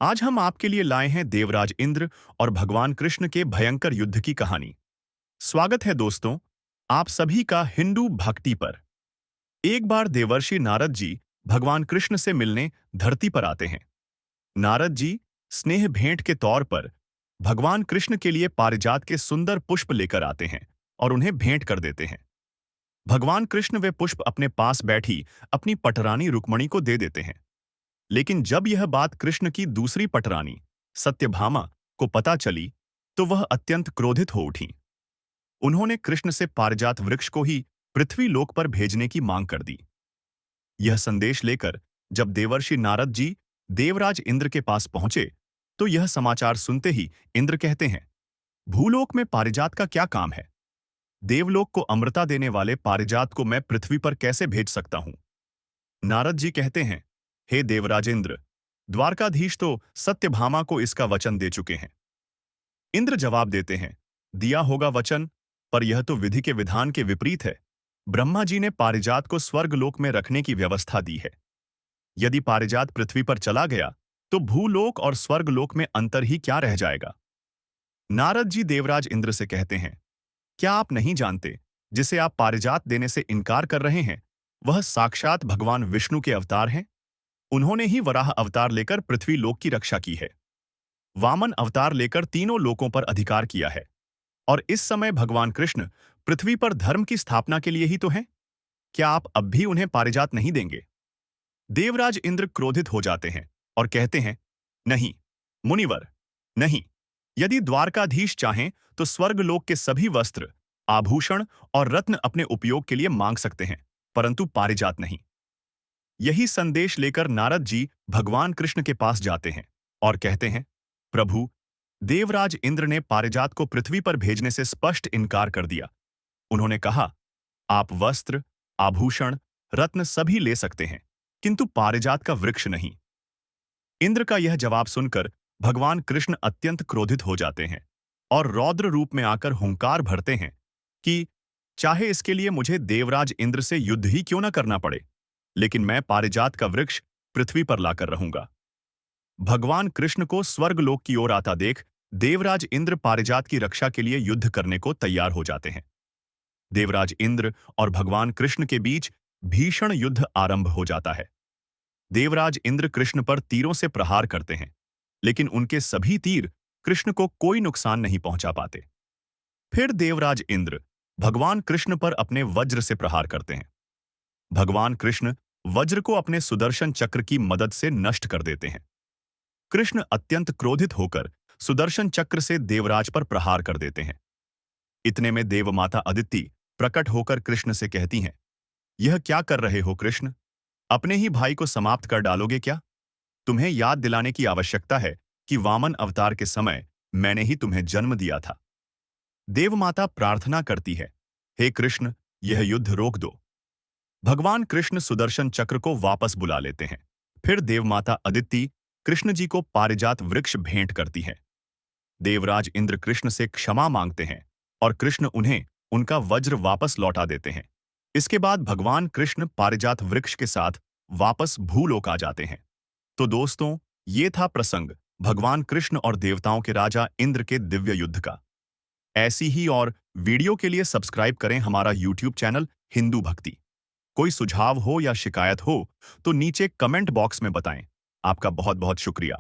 आज हम आपके लिए लाए हैं देवराज इंद्र और भगवान कृष्ण के भयंकर युद्ध की कहानी। स्वागत है दोस्तों, आप सभी का हिंदू भक्ति पर। एक बार देवर्षि नारद जी भगवान कृष्ण से मिलने धरती पर आते हैं। नारद जी स्नेह भेंट के तौर पर भगवान कृष्ण के लिए पारिजात के सुंदर पुष्प लेकर आते हैं और उन्हें भेंट कर देते हैं। भगवान कृष्ण वे पुष्प अपने पास बैठी अपनी पटरानी रुक्मणी को दे देते हैं। लेकिन जब यह बात कृष्ण की दूसरी पटरानी सत्यभामा को पता चली, तो वह अत्यंत क्रोधित हो उठी। उन्होंने कृष्ण से पारिजात वृक्ष को ही पृथ्वी लोक पर भेजने की मांग कर दी। यह संदेश लेकर जब देवर्षि नारद जी देवराज इंद्र के पास पहुंचे, तो यह समाचार सुनते ही इंद्र कहते हैं, भूलोक में पारिजात का क्या काम है? देवलोक को अमृता देने वाले पारिजात को मैं पृथ्वी पर कैसे भेज सकता हूं? नारद जी कहते हैं, हे देवराजेंद्र, द्वारकाधीश तो सत्यभामा को इसका वचन दे चुके हैं। इंद्र जवाब देते हैं, दिया होगा वचन, पर यह तो विधि के विधान के विपरीत है। ब्रह्मा जी ने पारिजात को स्वर्गलोक में रखने की व्यवस्था दी है। यदि पारिजात पृथ्वी पर चला गया, तो भूलोक और स्वर्गलोक में अंतर ही क्या रह जाएगा? नारद जी देवराज इंद्र से कहते हैं, क्या आप नहीं जानते, जिसे आप पारिजात देने से इनकार कर रहे हैं, वह साक्षात भगवान विष्णु के अवतार हैं? उन्होंने ही वराह अवतार लेकर पृथ्वी लोक की रक्षा की है। वामन अवतार लेकर तीनों लोकों पर अधिकार किया है। और इस समय भगवान कृष्ण पृथ्वी पर धर्म की स्थापना के लिए ही तो हैं। क्या आप अब भी उन्हें पारिजात नहीं देंगे? देवराज इंद्र क्रोधित हो जाते हैं और कहते हैं, नहीं, मुनिवर, नहीं। यदि द्वारकाधीश चाहें तो स्वर्गलोक के सभी वस्त्र, आभूषण और रत्न अपने उपयोग के लिए मांग सकते हैं, परंतु पारिजात नहीं। यही संदेश लेकर नारद जी भगवान कृष्ण के पास जाते हैं और कहते हैं, प्रभु, देवराज इंद्र ने पारिजात को पृथ्वी पर भेजने से स्पष्ट इनकार कर दिया। उन्होंने कहा, आप वस्त्र, आभूषण, रत्न सभी ले सकते हैं, किंतु पारिजात का वृक्ष नहीं। इंद्र का यह जवाब सुनकर भगवान कृष्ण अत्यंत क्रोधित हो जाते हैं और रौद्र रूप में आकर हुंकार भरते हैं कि चाहे इसके लिए मुझे देवराज इंद्र से युद्ध ही क्यों न करना पड़े, लेकिन मैं पारिजात का वृक्ष पृथ्वी पर लाकर रहूंगा। भगवान कृष्ण को स्वर्गलोक की ओर आता देख देवराज इंद्र पारिजात की रक्षा के लिए युद्ध करने को तैयार हो जाते हैं। देवराज इंद्र और भगवान कृष्ण के बीच भीषण युद्ध आरंभ हो जाता है। देवराज इंद्र कृष्ण पर तीरों से प्रहार करते हैं, लेकिन उनके सभी तीर कृष्ण को कोई नुकसान नहीं पहुंचा पाते। फिर देवराज इंद्र भगवान कृष्ण पर अपने वज्र से प्रहार करते हैं। भगवान कृष्ण वज्र को अपने सुदर्शन चक्र की मदद से नष्ट कर देते हैं। कृष्ण अत्यंत क्रोधित होकर सुदर्शन चक्र से देवराज पर प्रहार कर देते हैं। इतने में देवमाता अदिति प्रकट होकर कृष्ण से कहती हैं, यह क्या कर रहे हो कृष्ण? अपने ही भाई को समाप्त कर डालोगे क्या? तुम्हें याद दिलाने की आवश्यकता है कि वामन अवतार के समय मैंने ही तुम्हें जन्म दिया था। देवमाता प्रार्थना करती है, हे कृष्ण, यह युद्ध रोक दो। भगवान कृष्ण सुदर्शन चक्र को वापस बुला लेते हैं। फिर देवमाता अदिति कृष्ण जी को पारिजात वृक्ष भेंट करती है। देवराज इंद्र कृष्ण से क्षमा मांगते हैं और कृष्ण उन्हें उनका वज्र वापस लौटा देते हैं। इसके बाद भगवान कृष्ण पारिजात वृक्ष के साथ वापस भूलोक आ जाते हैं। तो दोस्तों, ये था प्रसंग भगवान कृष्ण और देवताओं के राजा इंद्र के दिव्य युद्ध का। ऐसी ही और वीडियो के लिए सब्सक्राइब करें हमारा यूट्यूब चैनल हिंदू भक्ति। कोई सुझाव हो या शिकायत हो तो नीचे कमेंट बॉक्स में बताएं। आपका बहुत बहुत शुक्रिया।